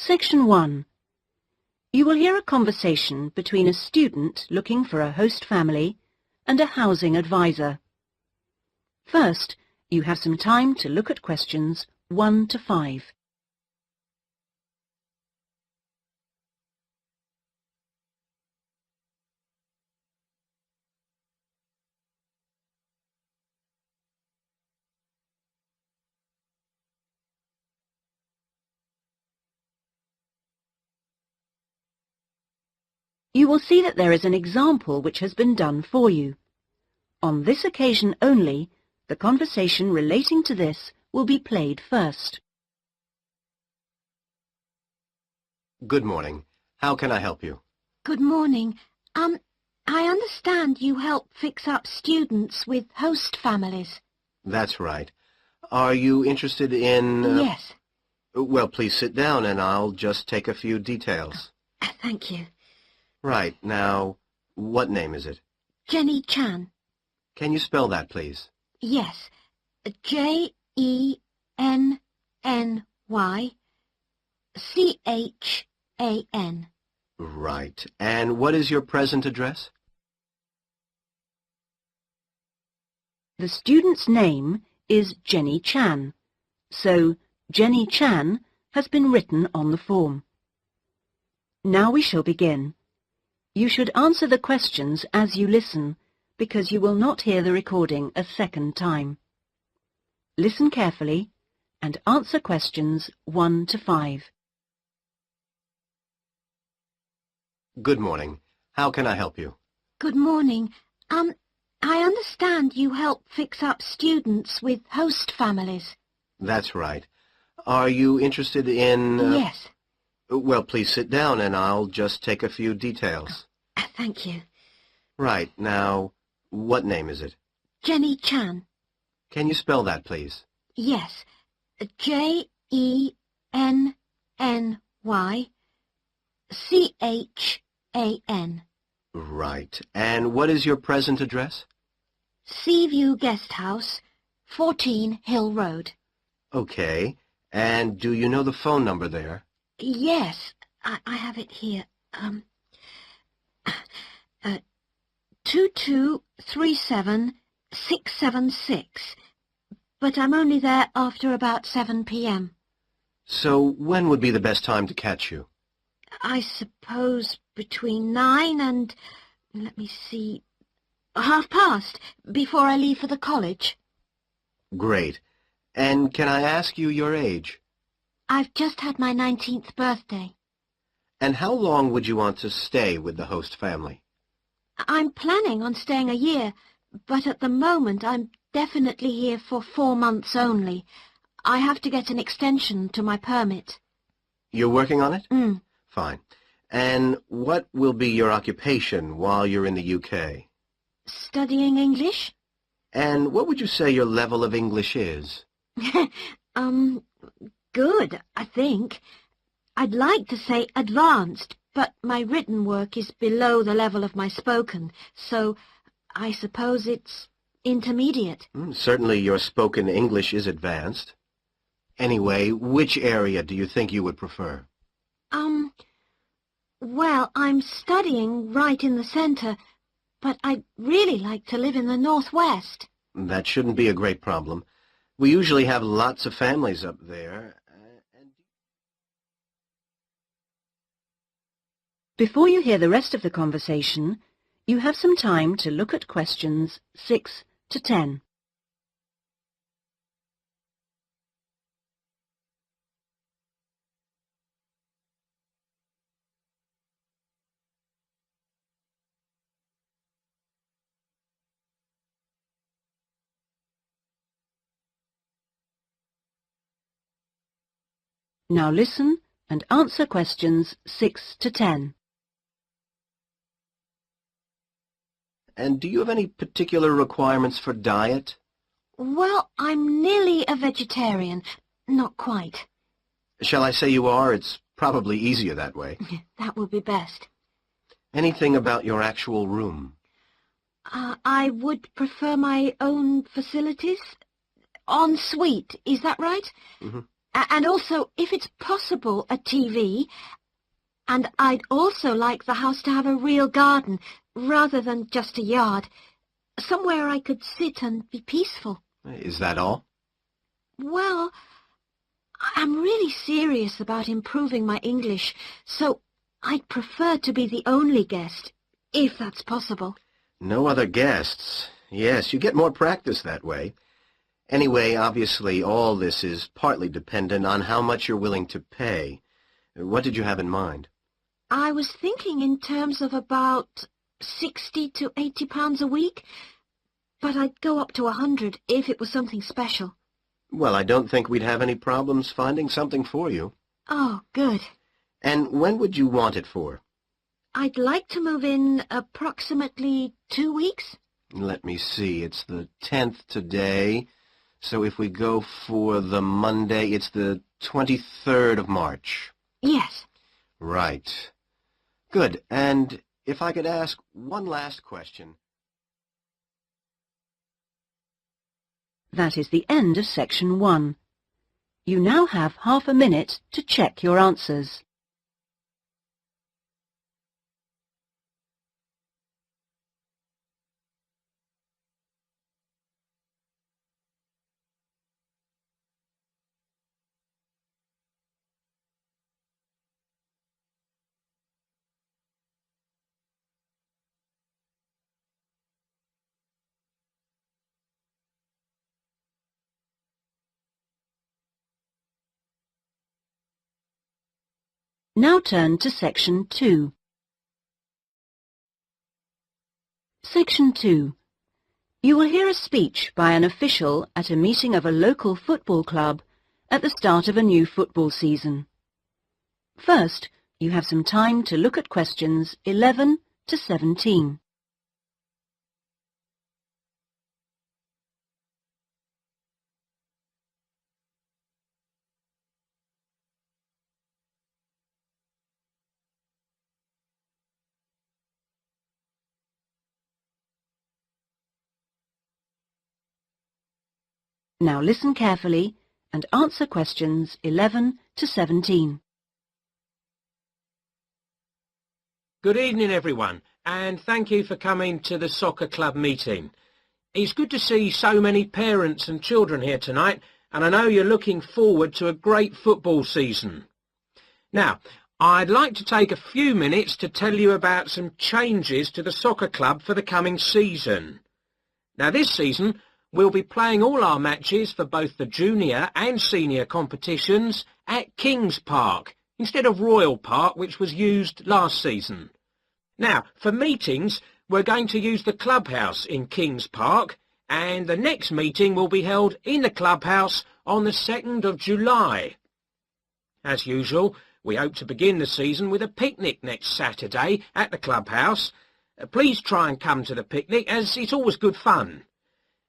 Section 1. You will hear a conversation between a student looking for a host family and a housing advisor. First, you have some time to look at questions 1 to 5. You will see that there is an example which has been done for you. On this occasion only, the conversation relating to this will be played first. Good morning. How can I help you? Good morning. I understand you help fix up students with host families. That's right. Are you interested in... Yes. Well, please sit down and I'll just take a few details. Thank you. Right. Now, what name is it? Jenny Chan. Can you spell that, please? Yes. Jenny-Chan. Right. And what is your present address? The student's name is Jenny Chan, so Jenny Chan has been written on the form. Now we shall begin. You should answer the questions as you listen, because you will not hear the recording a second time. Listen carefully and answer questions 1 to 5. Good morning. How can I help you? Good morning. I understand you help fix up students with host families. That's right. Are you interested in... Yes. Well, please sit down and I'll just take a few details. Thank you. Right. Now, what name is it? Jenny Chan. Can you spell that, please? Yes. Jenny-Chan. Right. And what is your present address? Seaview Guest House, 14 Hill Road. Okay. And do you know the phone number there? Yes, I have it here. 2237676. But I'm only there after about 7 p.m. So when would be the best time to catch you? I suppose between 9 and, let me see, past, before I leave for the college. Great. And can I ask you your age? I've just had my 19th birthday. And how long would you want to stay with the host family? I'm planning on staying a year, but at the moment I'm definitely here for 4 months only. I have to get an extension to my permit. You're working on it? Mm. Fine. And what will be your occupation while you're in the UK? Studying English? And what would you say your level of English is? Good, I think. I'd like to say advanced, but my written work is below the level of my spoken, so I suppose it's intermediate. Certainly your spoken English is advanced. Anyway, which area do you think you would prefer? Well, I'm studying right in the centre, but I'd really like to live in the northwest. That shouldn't be a great problem. We usually have lots of families up there. Before you hear the rest of the conversation, you have some time to look at questions 6 to 10. Now listen and answer questions 6 to 10. And do you have any particular requirements for diet? Well, I'm nearly a vegetarian. Not quite. Shall I say you are? It's probably easier that way. That would be best. Anything about your actual room? I would prefer my own facilities. En suite, is that right? Mm-hmm. And also, if it's possible, a TV. And I'd also like the house to have a real garden, rather than just a yard. Somewhere I could sit and be peaceful. Is that all? Well, I'm really serious about improving my English, so I'd prefer to be the only guest, if that's possible. No other guests. Yes, you get more practice that way. Anyway, obviously, all this is partly dependent on how much you're willing to pay. What did you have in mind? I was thinking in terms of about 60 to 80 pounds a week, but I'd go up to 100 if it was something special. Well, I don't think we'd have any problems finding something for you. Oh, good. And when would you want it for? I'd like to move in approximately 2 weeks. Let me see, it's the 10th today, so if we go for the Monday, it's the 23rd of March. Yes. Right. Good, and if I could ask one last question. That is the end of section 1. You now have half a minute to check your answers. Now turn to section 2. Section 2. You will hear a speech by an official at a meeting of a local football club at the start of a new football season. First, you have some time to look at questions 11 to 17. Now listen carefully and answer questions 11 to 17. Good evening, everyone, and thank you for coming to the soccer club meeting. It's good to see so many parents and children here tonight, and I know you're looking forward to a great football season. Now, I'd like to take a few minutes to tell you about some changes to the soccer club for the coming season. Now, this season, we'll be playing all our matches for both the junior and senior competitions at Kings Park, instead of Royal Park, which was used last season. Now, for meetings, we're going to use the clubhouse in Kings Park, and the next meeting will be held in the clubhouse on the 2nd of July. As usual, we hope to begin the season with a picnic next Saturday at the clubhouse. Please try and come to the picnic, as it's always good fun.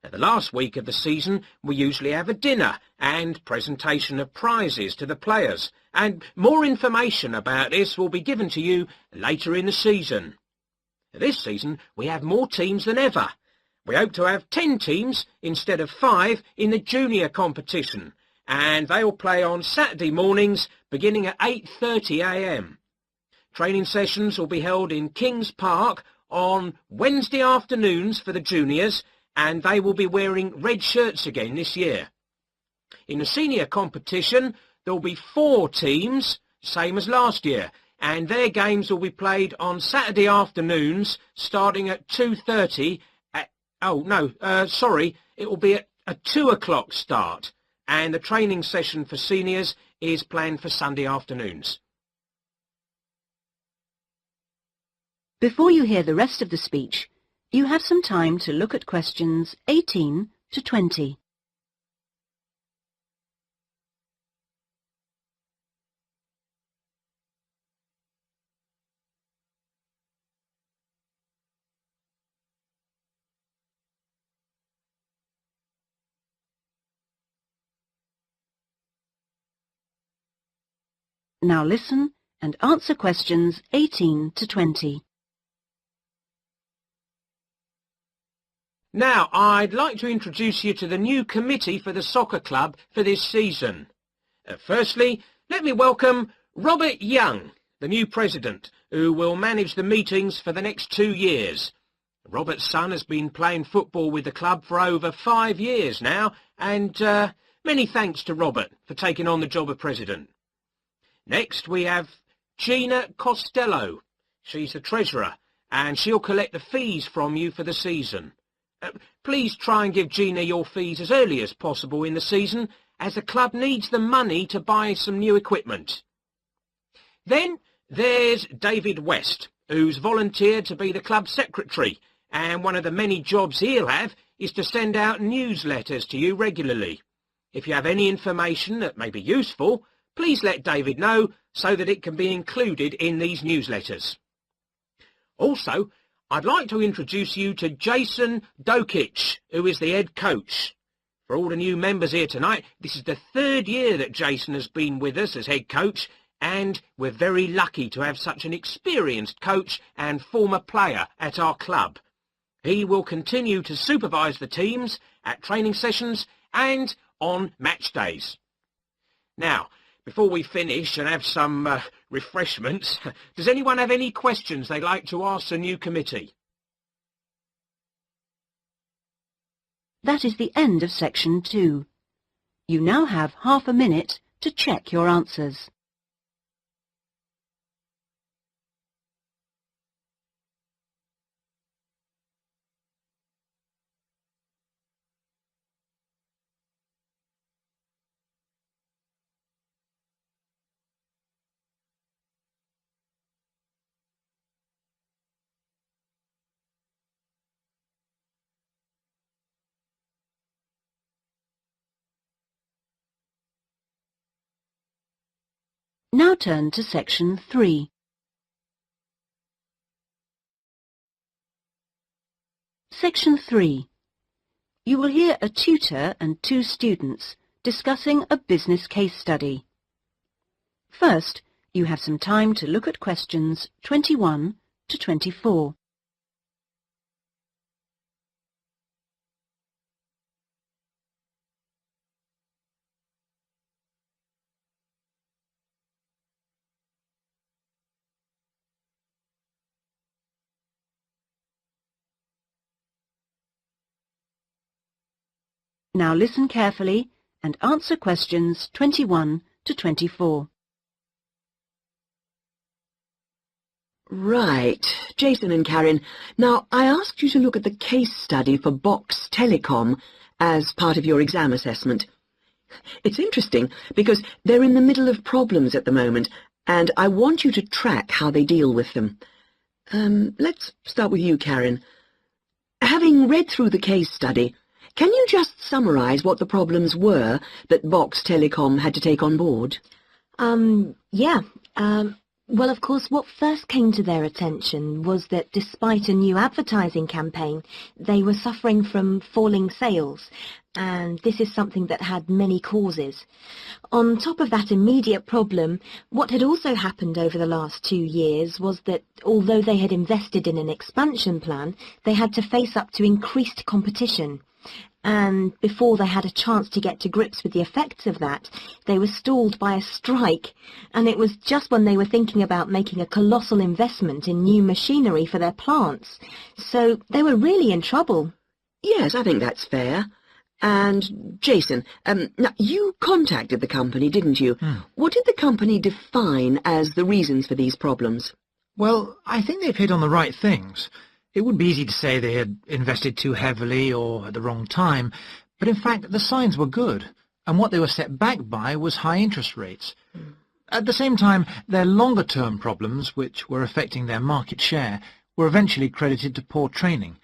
The last week of the season, we usually have a dinner and presentation of prizes to the players, and more information about this will be given to you later in the season. This season, we have more teams than ever. We hope to have 10 teams instead of 5 in the junior competition, and they will play on Saturday mornings beginning at 8:30 a.m. Training sessions will be held in Kings Park on Wednesday afternoons for the juniors, and they will be wearing red shirts again this year. In the senior competition, there will be 4 teams, same as last year, and their games will be played on Saturday afternoons, starting at 2:30. It will be at a 2 o'clock start, and the training session for seniors is planned for Sunday afternoons. Before you hear the rest of the speech, you have some time to look at questions 18 to 20. Now listen and answer questions 18 to 20. Now, I'd like to introduce you to the new committee for the soccer club for this season. Firstly, let me welcome Robert Young, the new president, who will manage the meetings for the next 2 years. Robert's son has been playing football with the club for over 5 years now, and many thanks to Robert for taking on the job of president. Next, we have Gina Costello. She's the treasurer, and she'll collect the fees from you for the season. Please try and give Gina your fees as early as possible in the season, as the club needs the money to buy some new equipment. Then there's David West, who's volunteered to be the club secretary, and one of the many jobs he'll have is to send out newsletters to you regularly. If you have any information that may be useful, please let David know so that it can be included in these newsletters. Also, I'd like to introduce you to Jason Dokic, who is the head coach. For all the new members here tonight, this is the 3rd year that Jason has been with us as head coach, and we're very lucky to have such an experienced coach and former player at our club. He will continue to supervise the teams at training sessions and on match days. Now, before we finish and have some refreshments, does anyone have any questions they'd like to ask the new committee? That is the end of section 2. You now have half a minute to check your answers. Now turn to section 3. Section 3. You will hear a tutor and 2 students discussing a business case study. First, you have some time to look at questions 21 to 24. Now listen carefully and answer questions 21 to 24. Right, Jason and Karen. Now, I asked you to look at the case study for Box Telecom as part of your exam assessment. It's interesting because they're in the middle of problems at the moment, and I want you to track how they deal with them. Let's start with you, Karen. Having read through the case study, can you just summarize what the problems were that Box Telecom had to take on board? Yeah. Well, of course, what first came to their attention was that despite a new advertising campaign, they were suffering from falling sales, and this is something that had many causes. On top of that immediate problem, what had also happened over the last 2 years was that although they had invested in an expansion plan, they had to face up to increased competition. And before they had a chance to get to grips with the effects of that, they were stalled by a strike, and it was just when they were thinking about making a colossal investment in new machinery for their plants. So they were really in trouble. Yes, I think that's fair. And, Jason, now you contacted the company, didn't you? What did the company define as the reasons for these problems? Well, I think they've hit on the right things. It would be easy to say they had invested too heavily or at the wrong time, but in fact the signs were good, and what they were set back by was high interest rates. At the same time, their longer-term problems, which were affecting their market share, were eventually credited to poor training,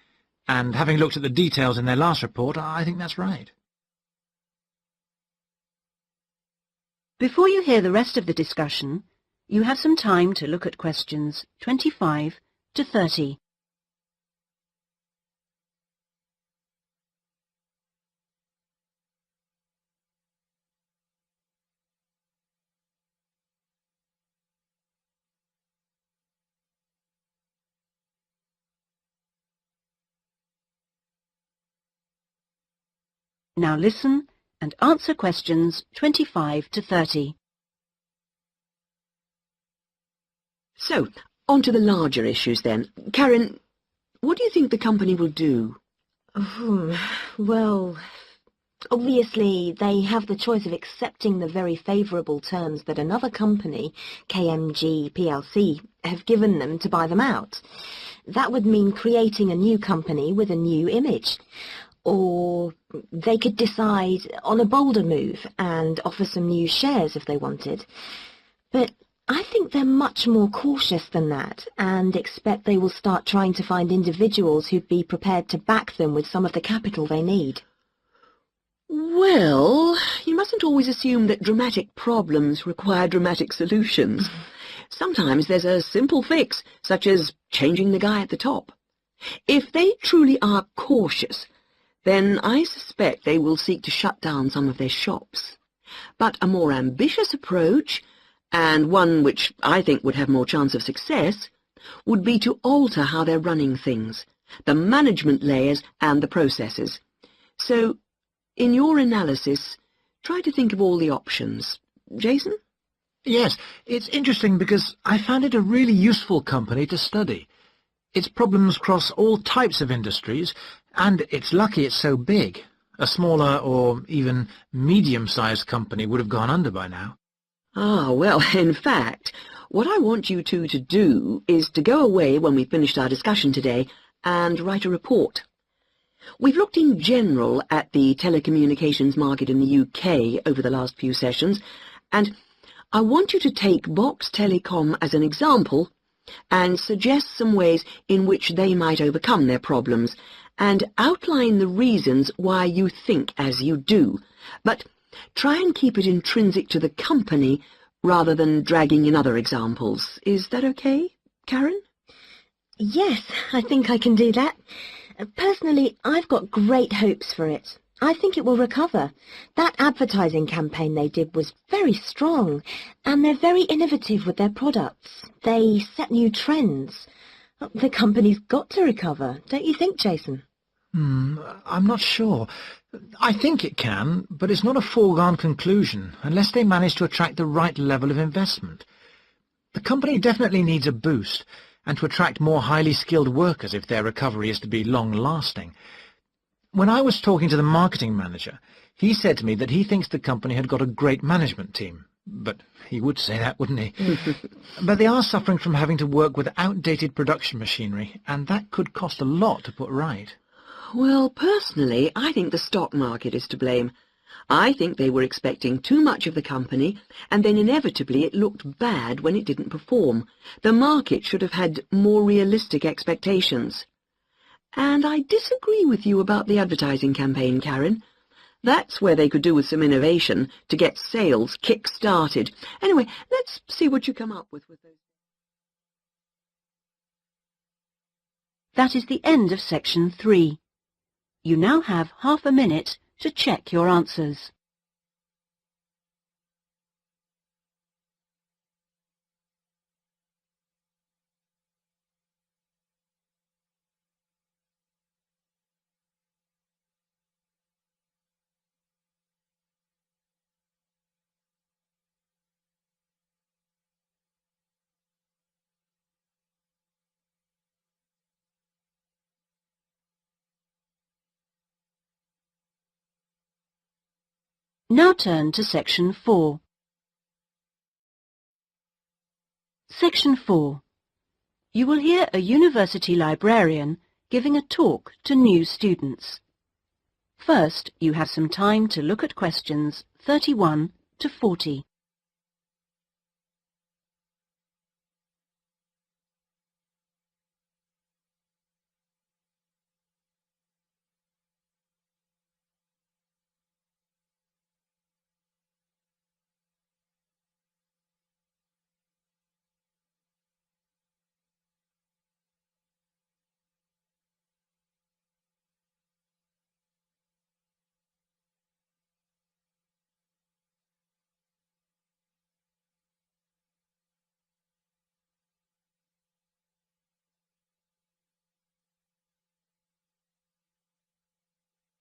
and having looked at the details in their last report, I think that's right. Before you hear the rest of the discussion, you have some time to look at questions 25 to 30. Now listen and answer questions 25 to 30. So, on to the larger issues then. Karen, what do you think the company will do? Well, obviously they have the choice of accepting the very favourable terms that another company, KMG plc, have given them to buy them out. That would mean creating a new company with a new image. Or they could decide on a bolder move and offer some new shares if they wanted. But I think they're much more cautious than that and expect they will start trying to find individuals who'd be prepared to back them with some of the capital they need. Well, you mustn't always assume that dramatic problems require dramatic solutions. Sometimes there's a simple fix, such as changing the guy at the top. If they truly are cautious, then I suspect they will seek to shut down some of their shops. But a more ambitious approach, and one which I think would have more chance of success, would be to alter how they're running things, the management layers and the processes. So, in your analysis, try to think of all the options. Jason? Yes, it's interesting because I found it a really useful company to study. Its problems cross all types of industries, and it's lucky it's so big. A smaller or even medium-sized company would have gone under by now. Ah, well, in fact, what I want you two to do is to go away when we've finished our discussion today and write a report. We've looked in general at the telecommunications market in the UK over the last few sessions, and I want you to take Box Telecom as an example and suggest some ways in which they might overcome their problems, and outline the reasons why you think as you do, but try and keep it intrinsic to the company rather than dragging in other examples. Is that okay, Karen? Yes, I think I can do that. Personally, I've got great hopes for it. I think it will recover. That advertising campaign they did was very strong, and they're very innovative with their products. They set new trends. The company's got to recover, don't you think, Jason? I'm not sure. I think it can, but it's not a foregone conclusion unless they manage to attract the right level of investment. The company definitely needs a boost, and to attract more highly skilled workers if their recovery is to be long-lasting. When I was talking to the marketing manager, he said to me that he thinks the company had got a great management team. But he would say that, wouldn't he? But they are suffering from having to work with outdated production machinery, and that could cost a lot to put right. Well, personally, I think the stock market is to blame. I think they were expecting too much of the company, and then inevitably it looked bad when it didn't perform. The market should have had more realistic expectations. And I disagree with you about the advertising campaign, Karen. That's where they could do with some innovation to get sales kick-started. Anyway, let's see what you come up with those. That is the end of section 3. You now have half a minute to check your answers. Now turn to section 4. Section 4. You will hear a university librarian giving a talk to new students. First, you have some time to look at questions 31 to 40.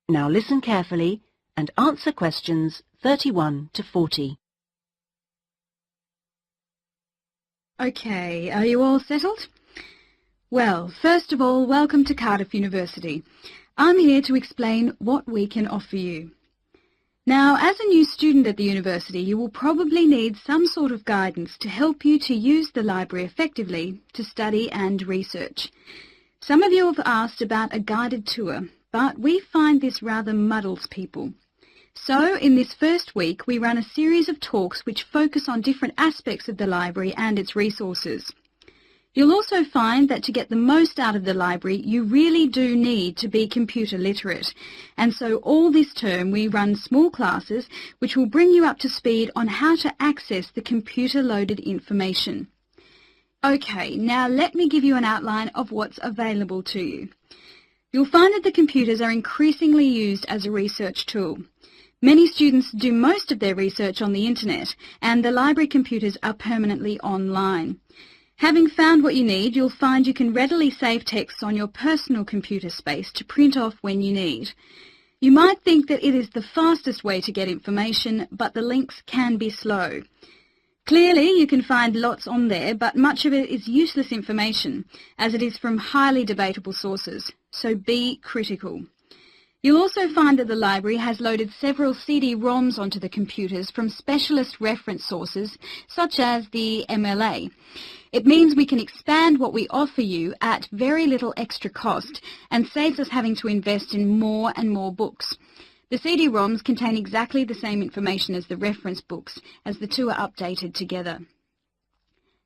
Now listen carefully and answer questions 31 to 40. Okay, are you all settled? Well, first of all, welcome to Cardiff University. I'm here to explain what we can offer you. Now, as a new student at the university, you will probably need some sort of guidance to help you to use the library effectively to study and research. Some of you have asked about a guided tour, but we find this rather muddles people. So, in this first week, we run a series of talks which focus on different aspects of the library and its resources. You'll also find that to get the most out of the library, you really do need to be computer literate. And so all this term we run small classes which will bring you up to speed on how to access the computer-loaded information. Okay, now let me give you an outline of what's available to you. You'll find that the computers are increasingly used as a research tool. Many students do most of their research on the internet, and the library computers are permanently online. Having found what you need, you'll find you can readily save texts on your personal computer space to print off when you need. You might think that it is the fastest way to get information, but the links can be slow. Clearly, you can find lots on there, but much of it is useless information, as it is from highly debatable sources, so be critical. You'll also find that the library has loaded several CD-ROMs onto the computers from specialist reference sources, such as the MLA. It means we can expand what we offer you at very little extra cost and saves us having to invest in more and more books. The CD-ROMs contain exactly the same information as the reference books, as the two are updated together.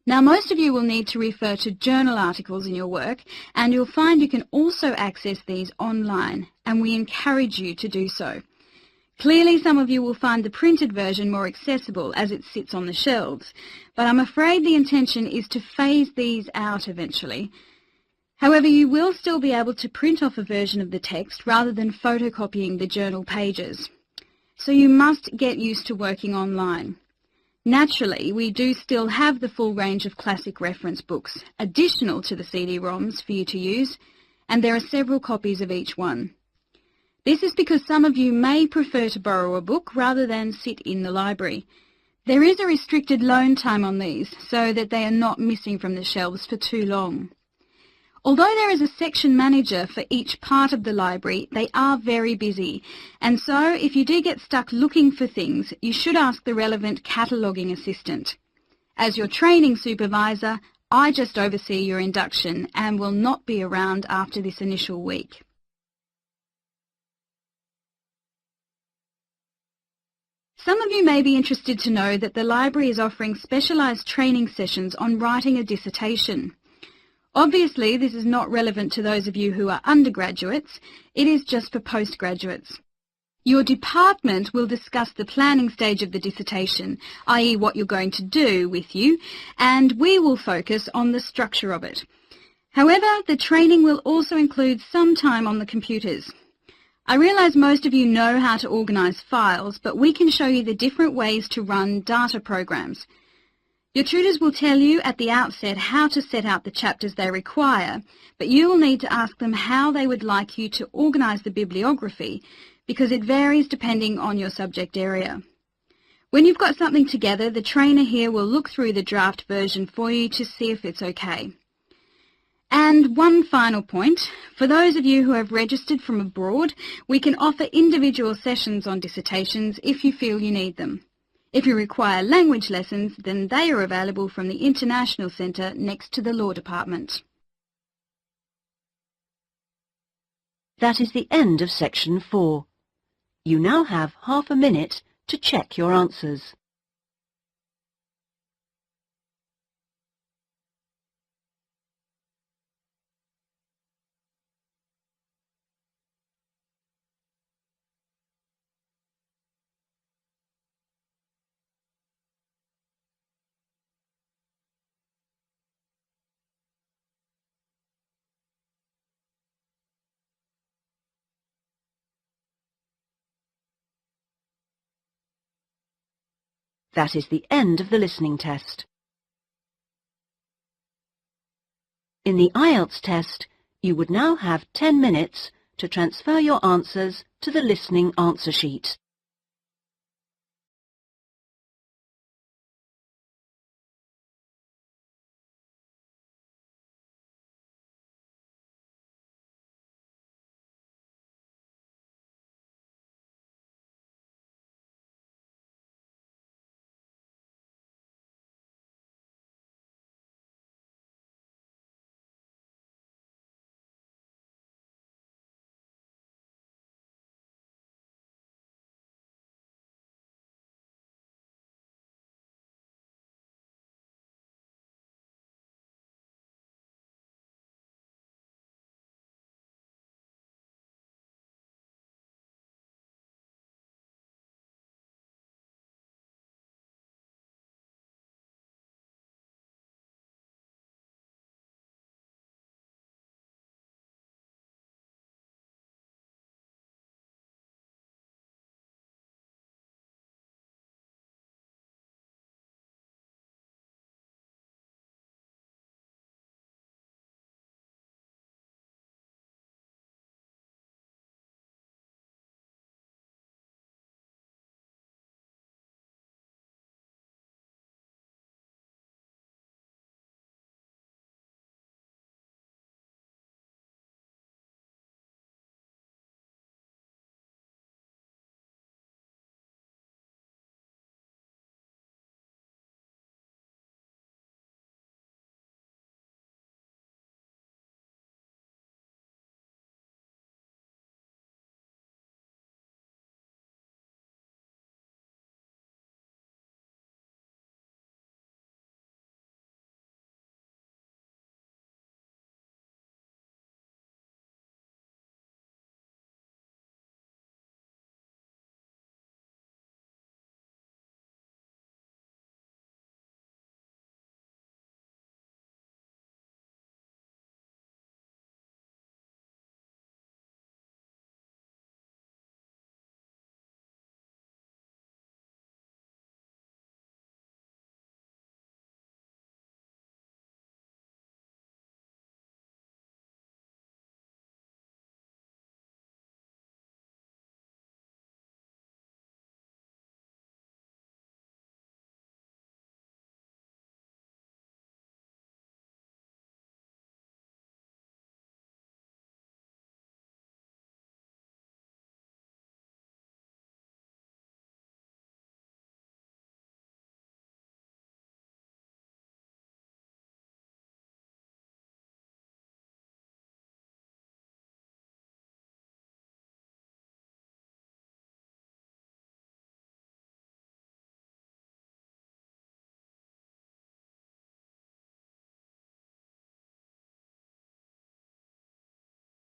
Now, most of you will need to refer to journal articles in your work, and you'll find you can also access these online, and we encourage you to do so. Clearly, some of you will find the printed version more accessible as it sits on the shelves, but I'm afraid the intention is to phase these out eventually. However, you will still be able to print off a version of the text rather than photocopying the journal pages. So you must get used to working online. Naturally, we do still have the full range of classic reference books, additional to the CD-ROMs for you to use, and there are several copies of each one. This is because some of you may prefer to borrow a book rather than sit in the library. There is a restricted loan time on these, so that they are not missing from the shelves for too long. Although there is a section manager for each part of the library, they are very busy, and so if you do get stuck looking for things, you should ask the relevant cataloguing assistant. As your training supervisor, I just oversee your induction and will not be around after this initial week. Some of you may be interested to know that the library is offering specialised training sessions on writing a dissertation. Obviously, this is not relevant to those of you who are undergraduates. It is just for postgraduates. Your department will discuss the planning stage of the dissertation, i.e. what you're going to do with you, and we will focus on the structure of it. However, the training will also include some time on the computers. I realise most of you know how to organise files, but we can show you the different ways to run data programs. Your tutors will tell you at the outset how to set out the chapters they require, but you will need to ask them how they would like you to organise the bibliography, because it varies depending on your subject area. When you've got something together, the trainer here will look through the draft version for you to see if it's okay. And one final point, for those of you who have registered from abroad, we can offer individual sessions on dissertations if you feel you need them. If you require language lessons, then they are available from the International Centre next to the Law Department. That is the end of section 4. You now have half a minute to check your answers. That is the end of the listening test. In the Ielts test, you would now have 10 minutes to transfer your answers to the listening answer sheet.